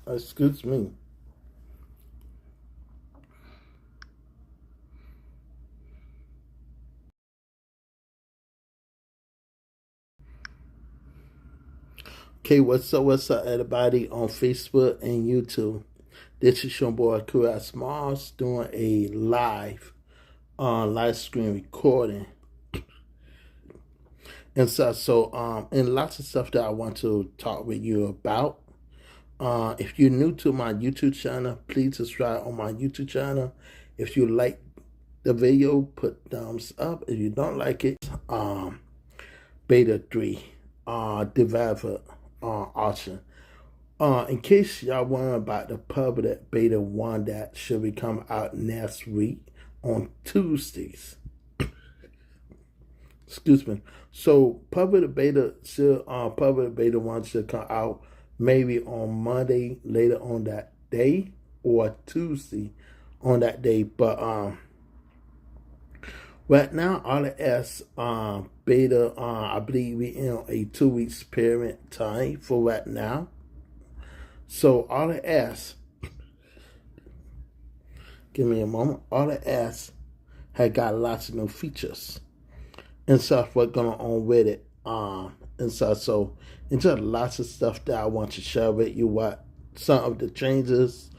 Excuse me. Okay, what's up, everybody on Facebook and YouTube? This is your boy Kurat Smalls doing a live screen recording, and and lots of stuff that I want to talk with you about. If you're new to my YouTube channel, please subscribe on my YouTube channel. If you like the video, put thumbs up. If you don't like it, Beta 3 developer option. In case y'all wondering about the public beta 1 that should be coming out next week on Tuesdays. Excuse me. So public beta 1 should come out maybe on Monday later on that day or Tuesday on that day. But right now, iOS beta, I believe we in a 2 weeks period time for right now. So iOS, give me a moment. iOS had got lots of new features and stuff what's going on with it. And just lots of stuff that I want to share with you. What some of the changes.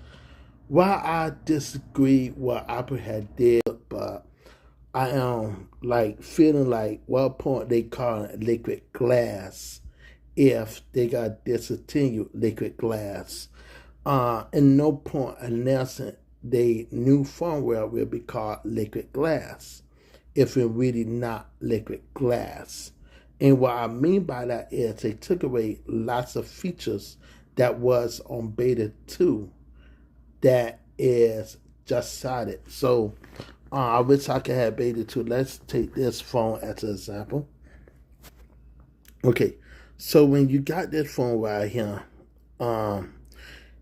While I disagree what Apple had did, but I am feeling like what point they call it liquid glass if they got discontinued liquid glass. And no point announcing the new firmware will be called liquid glass if it's really not liquid glass. And what I mean by that is they took away lots of features that was on beta 2 that is just started. So I wish I could have beta 2. Let's take this phone as an example. Okay, so when you got this phone right here,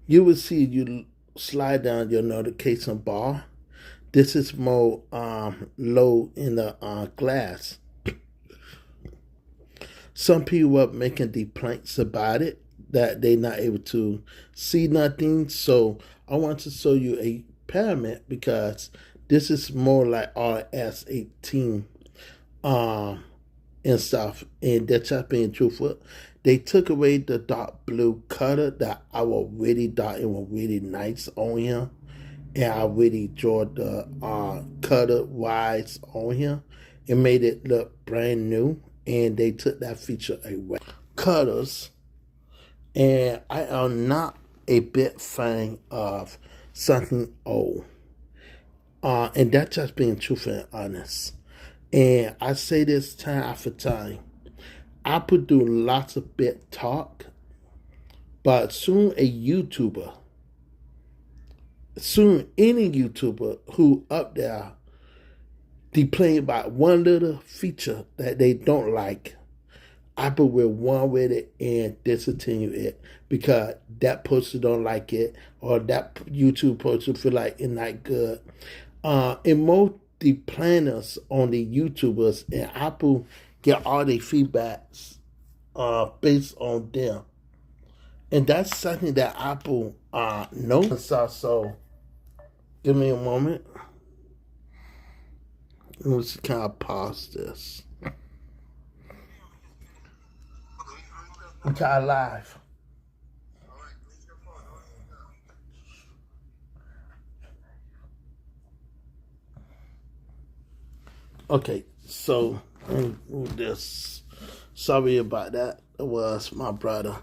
you will see you slide down your notification bar. This is more low in the glass. Some people are making complaints about it, that they're not able to see nothing. So I want to show you a pyramid because this is more like iOS 18 and stuff. And that's just being truthful. They took away the dark blue color that I was really thought it was really nice on here. And I really enjoyed the color wise on here. It made it look brand new. And they took that feature away. Colors. And I am not a big fan of something old. And that's just being truthful and honest. And I say this time after time. Apple do lots of big talk. But soon any YouTuber who up there complain about one little feature that they don't like, Apple will run with it and discontinue it because that person don't like it or that YouTube person feel like it's not good. And most the planners on the YouTubers and Apple get all their feedbacks based on them. And that's something that Apple knows. So give me a moment. Let's kind of pause this. I'm kind of live. Okay, so let me move this. Sorry about that. It was my brother.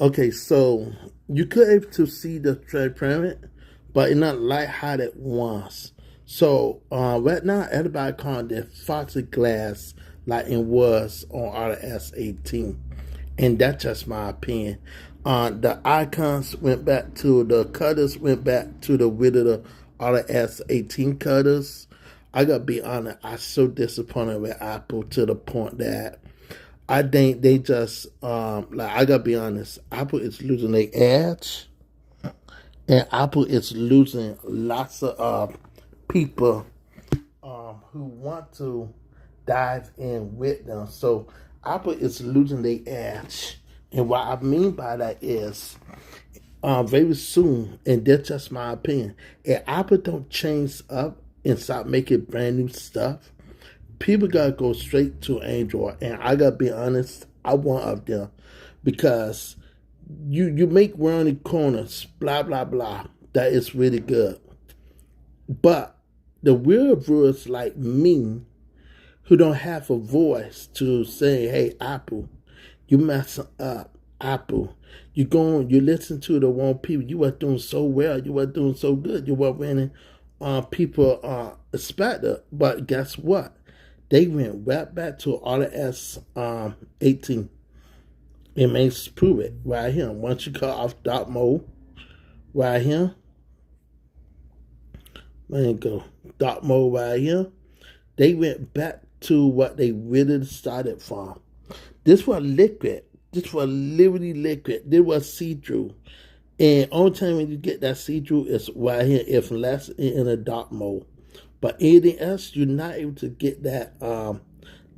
Okay, so you could able to see the pyramid, but it's not like how it was. So right now, everybody calling it frosted glass like it was on iOS 18. And that's just my opinion. The icons went back to the cutters, went back to the width of the iOS 18 cutters. I gotta be honest, I'm so disappointed with Apple to the point that I think they just I gotta be honest, Apple is losing their edge And Apple is losing lots of people who want to dive in with them. So Apple is losing their edge. And what I mean by that is very soon, and that's just my opinion, if Apple don't change up and start making brand new stuff, people gotta go straight to Android. And I gotta be honest, I want of them because you make rounding corners, blah blah blah. That is really good. But the real viewers like me who don't have a voice to say, hey Apple, you messing up, Apple. You listen to the wrong people. You were doing so well. You were doing so good. You were winning people expected. But guess what? They went right back to iOS 18. It makes prove it right here. Once you cut off dark mode, right here. Let me go. Dark mode right here. They went back to what they really started from. This was liquid. This was literally liquid. This was see-through. And only time when you get that see-through is right here, if less in a dark mode. But anything else, you're not able to get that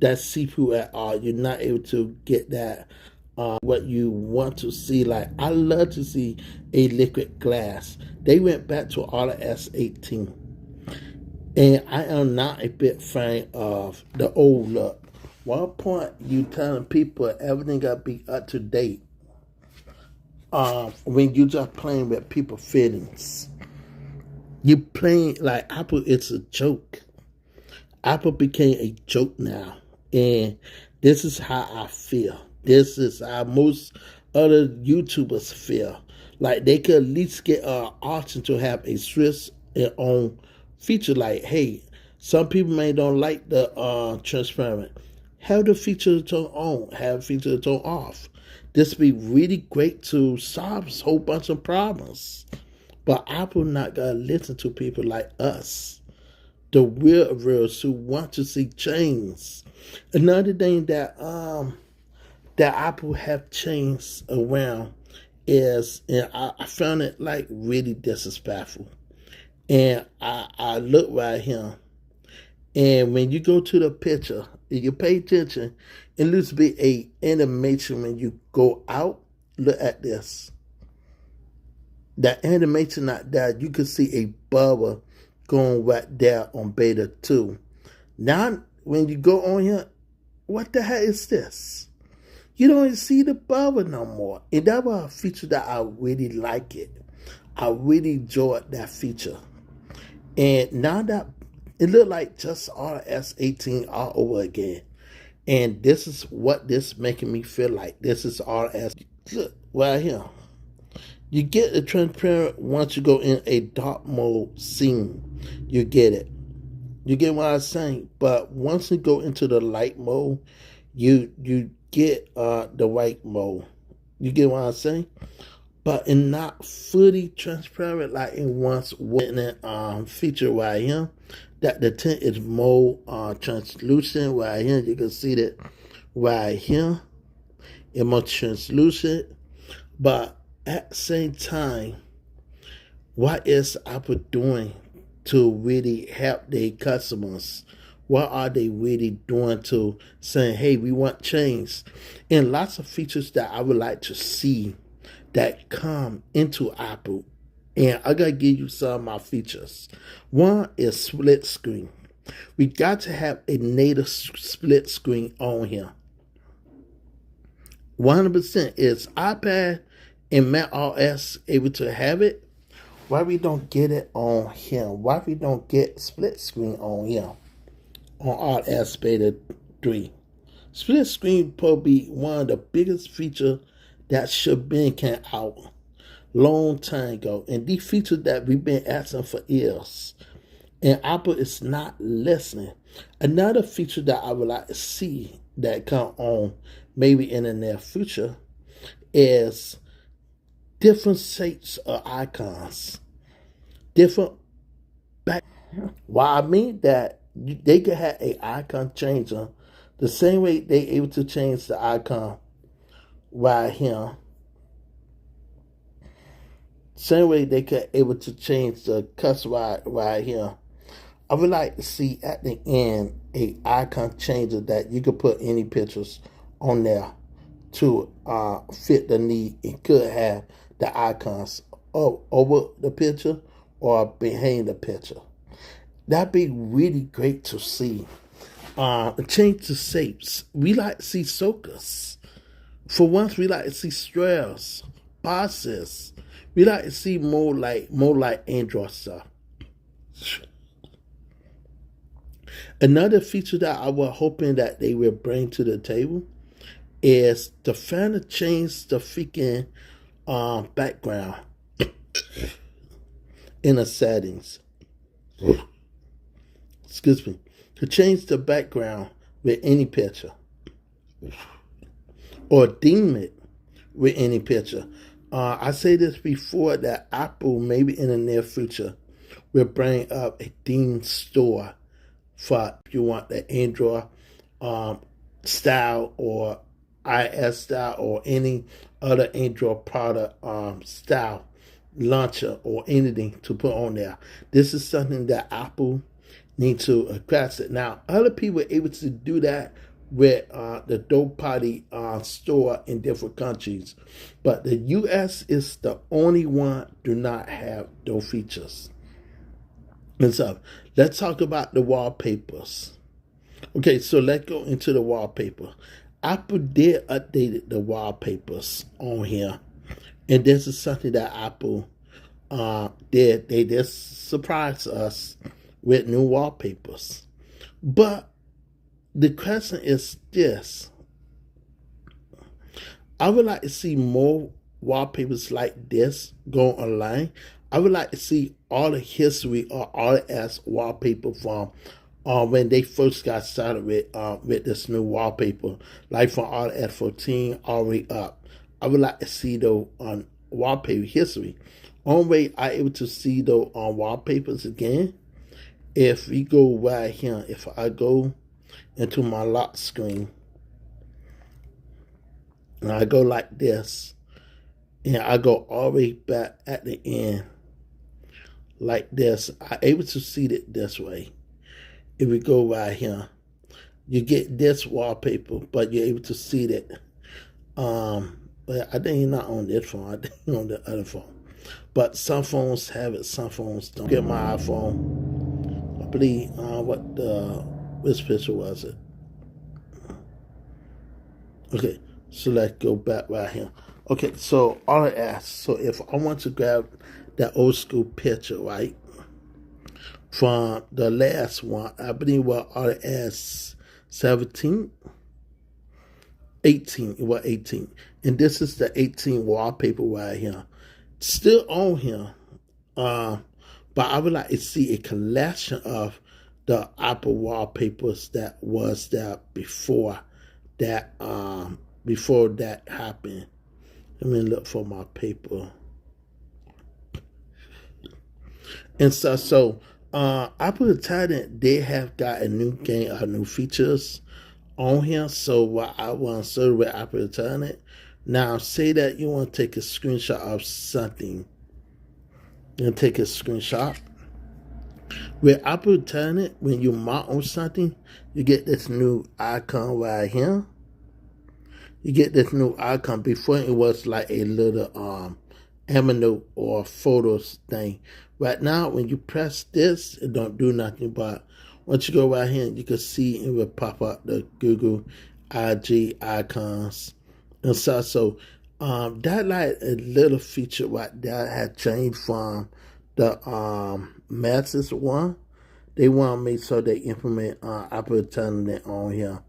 that see-through at all. You're not able to get that what you want to see. Like, I love to see a liquid glass. They went back to iOS 18. And I am not a big fan of the old look. One point you telling people everything got to be up to date. When you just playing with people's feelings. You playing like Apple is a joke. Apple became a joke now. And this is how I feel. This is how most other YouTubers feel. Like they could at least get an option to have a Swiss and own feature. Like, hey, some people may don't like the transparent. Have the feature tone on. Have feature tone off. This be really great to solve a whole bunch of problems. But Apple not gonna listen to people like us, the reals who want to see change. Another thing that Apple have changed around is, and I found it like really disrespectful. And I look right here, and when you go to the picture, if you pay attention, it looks to be a animation when you go out. Look at this. That animation not there, you can see a bubble going right there on beta 2. Now, when you go on here, what the hell is this? You don't even see the bubble no more. And that was a feature that I really like it. I really enjoyed that feature. And now that it looked like just iOS 18 all over again. And this is what this making me feel like. This is iOS. Look, right here. You get the transparent once you go in a dark mode scene. You get it. You get what I'm saying? But once you go into the light mode, you get the white mode. You get what I'm saying? But in not fully transparent like in once in a feature right here. That the tint is more translucent right here. You can see that right here. It's more translucent. But at the same time, what is Apple doing to really help their customers? What are they really doing to saying, hey, we want change? And lots of features that I would like to see that come into Apple. And I got to give you some of my features. One is split screen. We got to have a native split screen on here. 100% is iPad and Mac OS able to have it. Why we don't get it on here? Why we don't get split screen on here? On iOS Beta 3. Split screen probably be one of the biggest features that should been came out long time ago. And these features that we've been asking for years. And Apple is not listening. Another feature that I would like to see that come on maybe in the near future is different shapes of icons. Different back. Why I mean that they could have an icon changer the same way they able to change the icon right here. Same way they could able to change the cuss right here. I would like to see at the end a icon changer that you could put any pictures on there to fit the need. It could have the icons over the picture or behind the picture. That'd be really great to see. Change the shapes. We like to see soakers. For once, we like to see strails, bosses. We like to see more like Android stuff. Another feature that I was hoping that they will bring to the table is to finally change the freaking background in the settings. Excuse me. To change the background with any picture or deem it with any picture. I say this before that Apple maybe in the near future will bring up a theme store for if you want the Android style or iOS style or any other Android product style launcher or anything to put on there. This is something that Apple need to address it. Now, other people are able to do that with the third-party store in different countries, but the U.S. is the only one do not have those features. And so, let's talk about the wallpapers. Okay, so let's go into the wallpaper. Apple did update the wallpapers on here, and this is something that Apple did. They just surprised us with new wallpapers. But the question is this. I would like to see more wallpapers like this go online. I would like to see all the history of iOS wallpaper from when they first got started with this new wallpaper, like from iOS 14 all the way up. I would like to see the wallpaper history. Only way I'm able to see the wallpapers again, if we go right here, if I go into my lock screen, and I go like this, and I go all the way back at the end, like this, I'm able to see it this way. If we go right here, you get this wallpaper, but you're able to see that. But I think not on this phone, I think on the other phone. But some phones have it, some phones don't. Get my iPhone. I believe, which picture was it? Okay, so let's go back right here. Okay, so all I ask, so if I want to grab that old school picture, right, from the last one, I believe what all I asked 17, 18, it was 18. And this is the 18 wallpaper right here. Still on here. But I would like to see a collection of the Apple wallpapers that was there before that happened. Let me look for my paper. And so Apple Titan, they have got a new game, new features on here. So what I want to serve with Apple Titan. Now say that you want to take a screenshot of something. You take a screenshot. With Apple Titan, when you mark on something, you get this new icon right here. You get this new icon. Before it was like a little Evernote or photos thing. Right now, when you press this, it don't do nothing. But once you go right here, you can see it will pop up the Google IG icons and stuff. So that like a little feature right there had changed from the Masses one. They want to make sure they implement Apple Titan on here.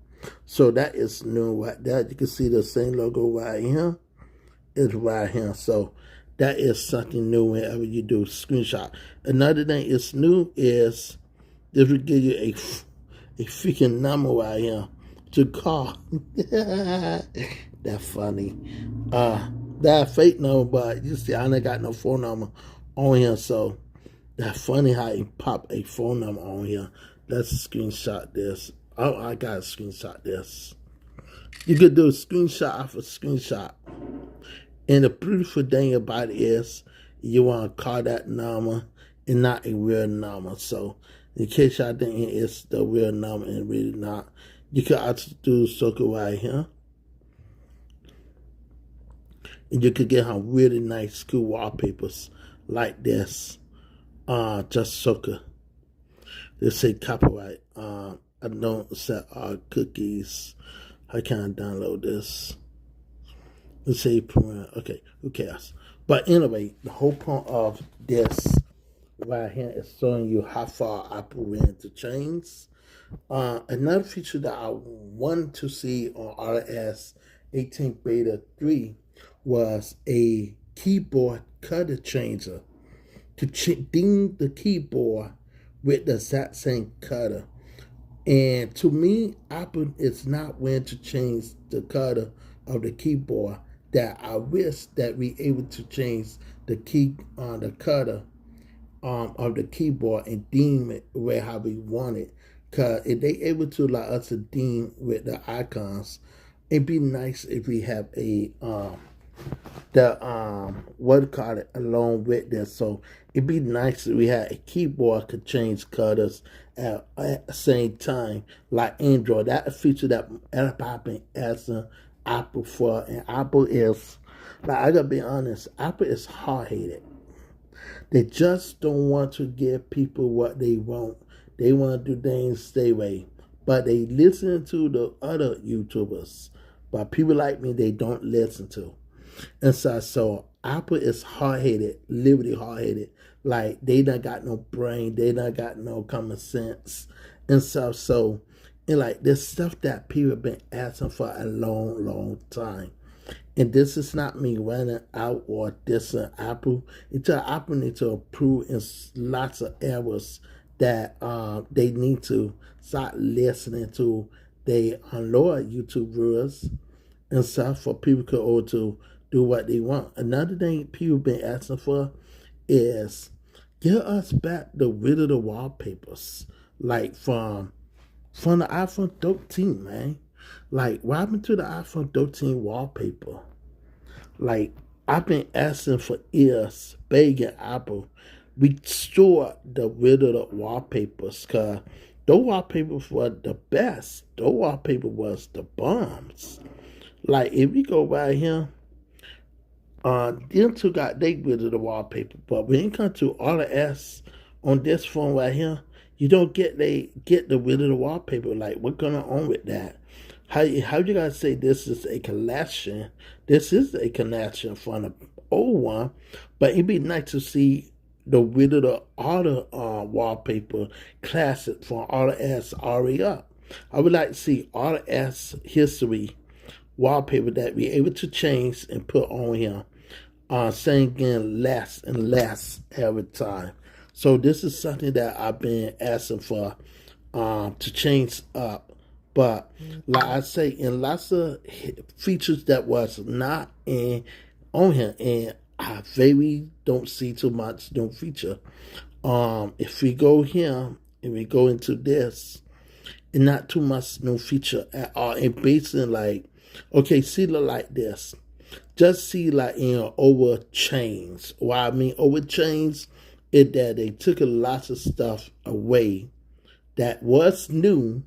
So that is new right there. You can see the same logo right here. It's right here. So that is something new whenever you do screenshot. Another thing is new is this will give you a freaking number right here to call. That's funny. That fake number, but you see, I ain't got no phone number on here, so that's funny how you pop a phone number on here. Let's screenshot this. Oh, I gotta screenshot this. You could do a screenshot off a screenshot. And the beautiful thing about it is, You want to call that number and not a real number. So in case y'all think it's the real number and really not, you can also do circle right here. And you could get some really nice school wallpapers like this. Just circle. They say copyright. I don't set cookies. I can't download this. Let's say okay, who cares? But anyway, the whole point of this right here is showing you how far Apple went to change. Another feature that I wanted to see on iOS 18 Beta 3 was a keyboard cutter changer to ding the keyboard with the exact same cutter. And to me, Apple is not willing to change the cutter of the keyboard. That I wish that we able to change the the cutter of the keyboard and deem it where how we want it. Cause if they able to allow us to deem with the icons, it'd be nice if we have a what do you call it along with this. So it'd be nice if we had a keyboard could change colors at the same time like Android. That's a feature that everybody been asking Apple for, and Apple is, like, I gotta be honest, Apple is hard-headed. They just don't want to give people what they want. They want to do things their way. But they listen to the other YouTubers. But people like me, they don't listen to. And so Apple is hard-headed, literally hard-headed. Like, they not got no brain. They not got no common sense. And so and like, there's stuff that people have been asking for a long, long time. And this is not me running out or dissing Apple. Until Apple needs to approve in lots of errors that they need to start listening to. They lower YouTube viewers and stuff for people to do what they want. Another thing people been asking for is give us back the rid of the wallpapers, like from the iPhone 13, man. Like, what happened to the iPhone 13 wallpaper? Like, I've been asking for years, begging Apple, restore the rid of the wallpapers, because those wallpapers were the best. Those wallpaper was the bombs. Like, if you go right here, them two got they rid of the wallpaper, but when it comes to iOS on this phone right here, you don't get the rid of the wallpaper. Like, what's going on with that? How you guys say this is a collection? This is a collection from the old one, but it'd be nice to see the rid of the other wallpaper classic from iOS already up. I would like to see iOS history wallpaper that we're able to change and put on here. Saying again less and less every time. So this is something that I've been asking for to change up. But like I say, in lots of features that was not on here, and I very don't see too much new feature. If we go here and we go into this, and not too much new feature at all. And basically, like, okay, see it like this. Just see like over chains. What I mean over chains is that they took a lot of stuff away that was new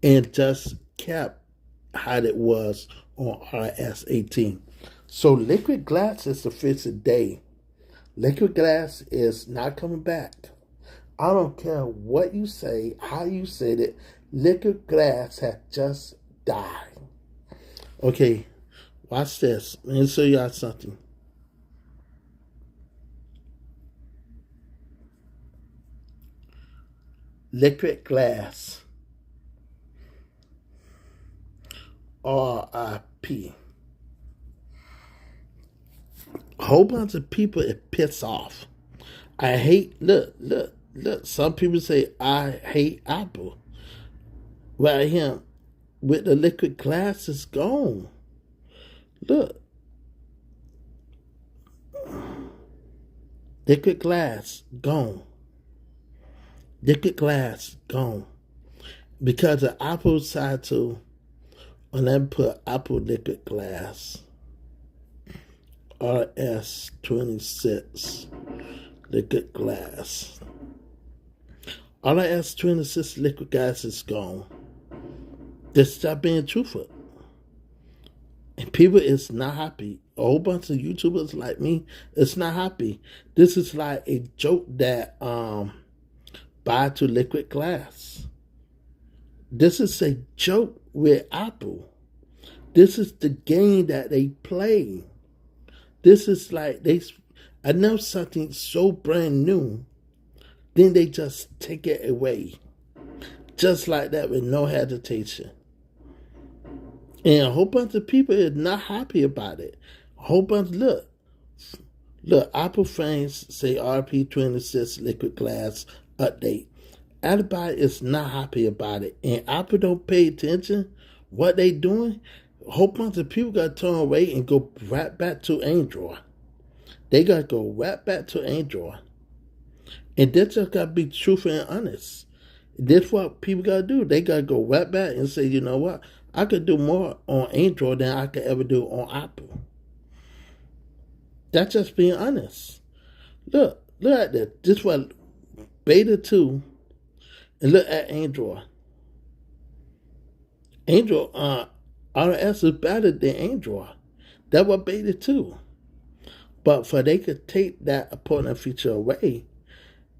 and just kept how it was on iOS 18. So liquid glass is the fifth day. Liquid glass is not coming back. I don't care what you say, how you said it. Liquid glass has just died. Okay, watch this. Let me show y'all something. Liquid glass. RIP. A whole bunch of people it piss off. I hate, look. Some people say I hate Apple. Right here, with the liquid glass is gone. Look. Liquid glass, gone. Liquid glass, gone. Because the Apple side to, and then put Apple liquid glass. RS26 liquid glass. RS26 liquid glass is gone. Just stop being truthful. And people is not happy. A whole bunch of YouTubers like me is not happy. This is like a joke that buy to liquid glass. This is a joke with Apple. This is the game that they play. This is like they announce something so brand new, then they just take it away. Just like that with no hesitation. And a whole bunch of people is not happy about it. A whole bunch, look, Apple fans say RP26 liquid glass update. Everybody is not happy about it. And Apple don't pay attention what they doing. A whole bunch of people got to turn away and go right back to Android. They got to go right back to Android. And they just got to be truthful and honest. That's what people got to do. They got to go right back and say, you know what? I could do more on Android than I could ever do on Apple. That's just being honest. Look at this. This was Beta 2. And look at Android. Android, RS is better than Android. That was Beta 2. But for they could take that important feature away,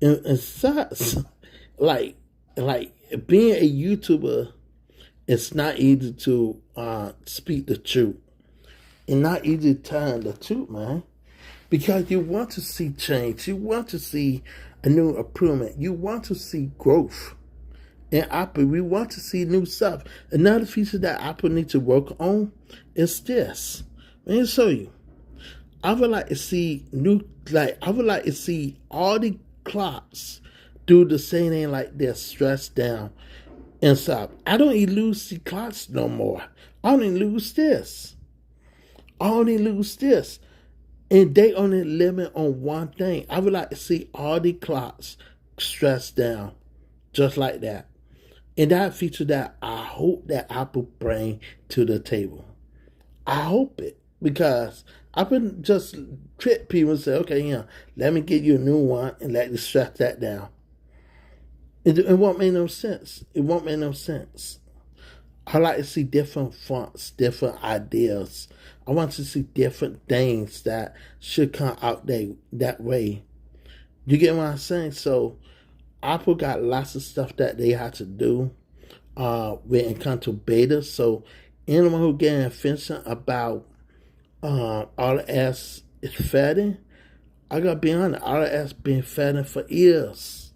and sucks. Like being a YouTuber, it's not easy to speak the truth. And not easy to tell the truth, man. Because you want to see change. You want to see a new improvement. You want to see growth. In Apple, we want to see new stuff. Another feature that Apple needs to work on is this. Let me show you. I would like to see all the clocks do the same thing like they're stressed down and stuff. I don't even lose the clocks no more. I only lose this. And they only limit on one thing. I would like to see all the clocks stressed down just like that. And that feature that I hope that Apple bring to the table. I hope it. Because I wouldn't just trick people and say, okay, let me get you a new one and let you stress that down. It won't make no sense. I like to see different fonts, different ideas. I want to see different things that should come out that way. You get what I'm saying? So Apple got lots of stuff that they have to do when it comes to beta. So anyone who getting offended about RS is fading, I gotta be honest, RS been fading for years.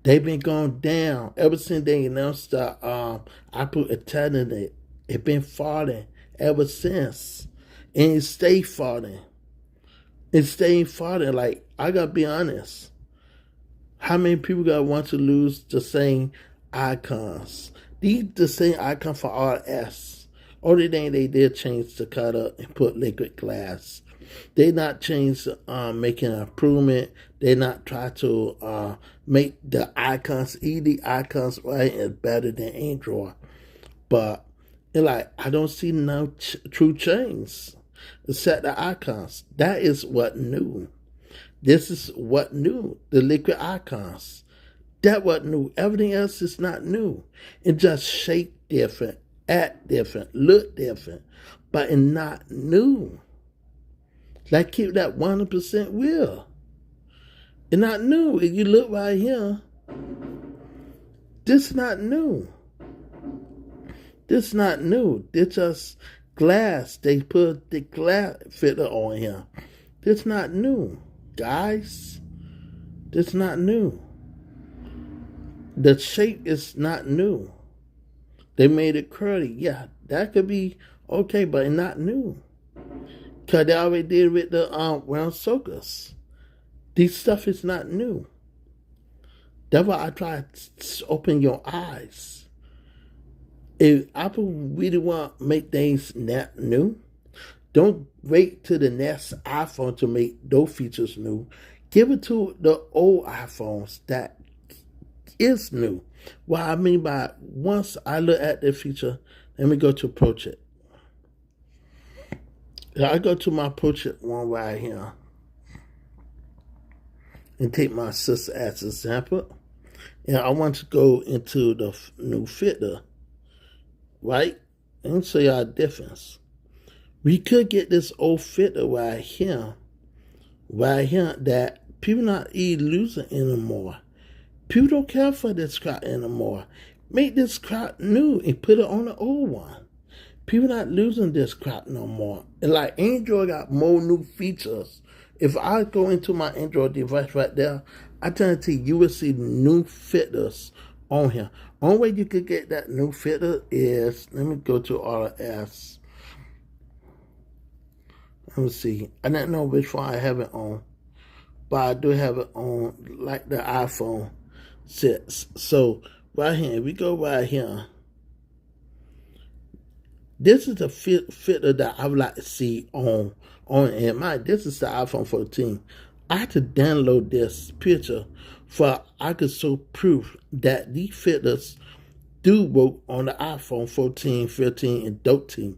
They've been going down ever since they announced the Apple Eternity. It's been falling ever since. And it stayed falling. Like, I gotta be honest. How many people gotta want to lose the same icons? These the same icon for RS. Only thing they did change the color and put liquid glass. They not change making an improvement. They not try to make the icons, the icons right and better than Android. But I don't see no true change except the icons. That is what new. This is what new. The liquid icons. That what new. Everything else is not new. It just shape different, act different, look different, but it's not new. Like keep that 100% real. It's not new. If you look right here, this not new. This not new. This just glass. They put the glass filter on here. This not new, guys. This not new. The shape is not new. They made it curly. Yeah, that could be okay, but it's not new. Because they already did with the round circles. This stuff is not new. That's why I try to open your eyes. If Apple really want to make things not new, don't wait till the next iPhone to make those features new. Give it to the old iPhones that is new. What I mean by once I look at the feature, let me go to approach it. I go to my portrait one right here and take my sister as an example. And I want to go into the new filter, right? And show y'all the difference. We could get this old filter right here, that people not even losing anymore. People don't care for this crap anymore. Make this crap new and put it on the old one. People not losing this crap no more. And like Android got more new features. If I go into my Android device right there, I guarantee you will see new filters on here. Only way you could get that new filter is, let me go to iOS. Let me see. I don't know which one I have it on, but I do have it on like the iPhone 6. So right here, we go right here. This is the filter that I would like to see on this is the iPhone 14. I had to download this picture for I could show proof that these filters do work on the iPhone 14, 15, and 13.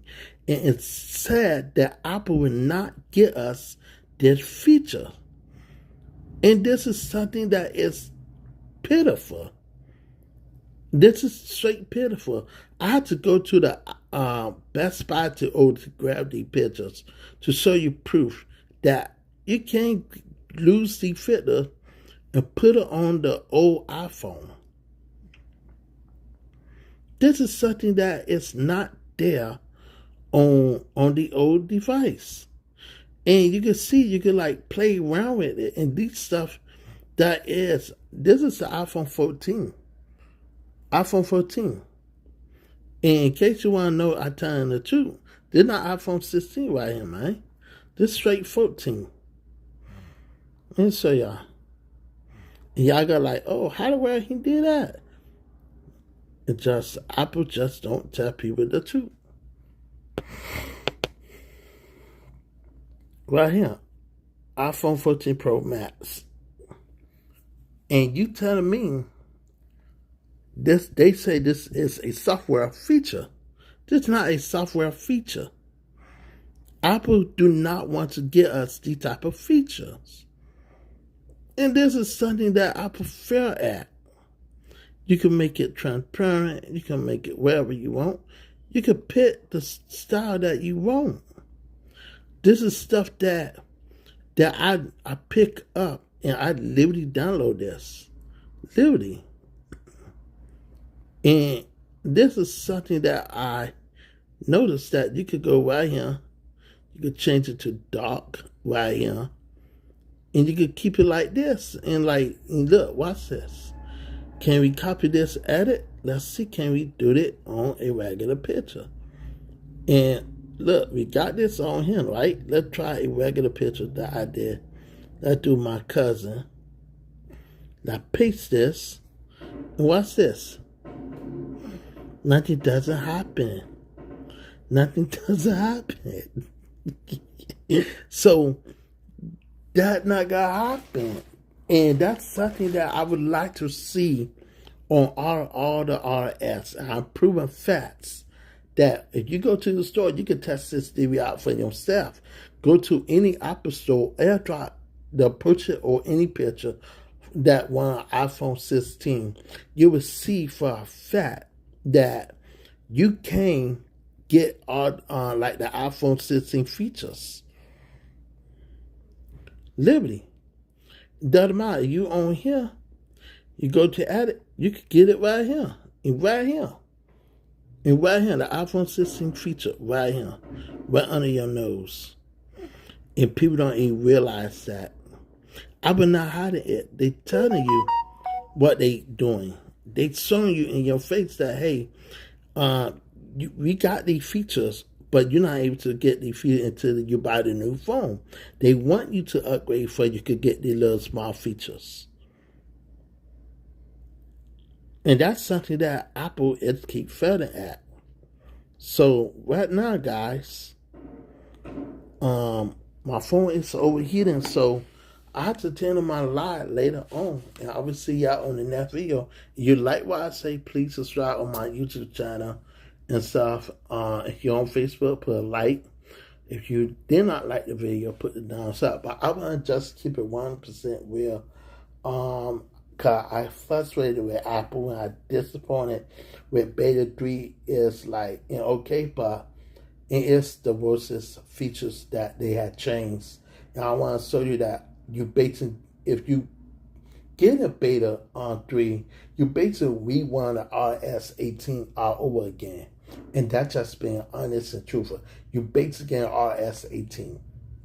And it's sad that Apple will not get us this feature. And this is something that is pitiful. This is straight pitiful. I had to go to the Best Buy to grab these pictures to show you proof that you can't lose the filter and put it on the old iPhone. This is something that is not there on the old device. And you can see, you can like play around with it. And these stuff this is the iPhone 14. iPhone 14. And in case you want to know, I telling the truth. This not iPhone 16 right here, man. This straight 14. Let me show y'all. And y'all got like, oh, how the world he did that? It just, Apple just don't tell people the truth. Right here, iPhone 14 Pro Max. And you telling me they say this is a software feature. This is not a software feature. Apple do not want to get us these type of features. And this is something that I prefer at. You can make it transparent. You can make it wherever you want. You can pick the style that you want. This is stuff that I pick up and I literally download this. Literally. And this is something that I noticed that you could go right here. You could change it to dark right here. And you could keep it like this. And look, watch this. Can we copy this edit? Let's see, can we do it on a regular picture? And look, we got this on here, right? Let's try a regular picture that I did. Let's do my cousin. Now paste this. And watch this. Nothing doesn't happen. Nothing doesn't happen. So that not gonna happen. And that's something that I would like to see on all the RS. I'm proving facts that if you go to the store, you can test this theory out for yourself. Go to any Apple store, airdrop the picture or any picture that one iPhone 16. You will see for a fact that you can get all like the iPhone 16 features. Literally. Doesn't matter. You on here, you go to edit, you can get it right here. And right here. And right here, the iPhone 16 feature right here. Right under your nose. And people don't even realize that. I will not hiding it. They telling you what they doing. They showing you in your face that, hey, we got these features, but you're not able to get these features until you buy the new phone. They want you to upgrade so you could get these little small features. And that's something that Apple is keep failing at. So right now, guys, my phone is overheating, so I have to turn on my light later on. And I will see y'all on the next video. If you like what I say, please subscribe on my YouTube channel and stuff. If you're on Facebook, put a like. If you did not like the video, put the thumbs up. But I want to just keep it 1% real. Cause I frustrated with Apple and I disappointed with Beta 3 is like, okay, but it is the worst features that they had changed. And I want to show you that if you get a Beta on 3, you basically rerun the RS 18 all over again. And that's just being honest and truthful. You basically get RS 18.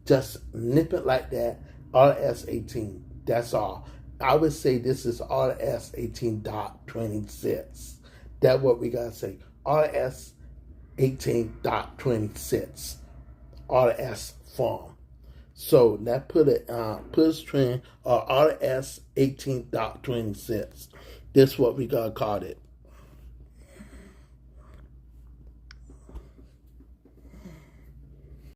Just nip it like that, RS 18. That's all. I would say this is RS 18.26. That's what we gotta say. RS 18.26. RS form. So that put a trend RS 18.26. This is what we gotta call it.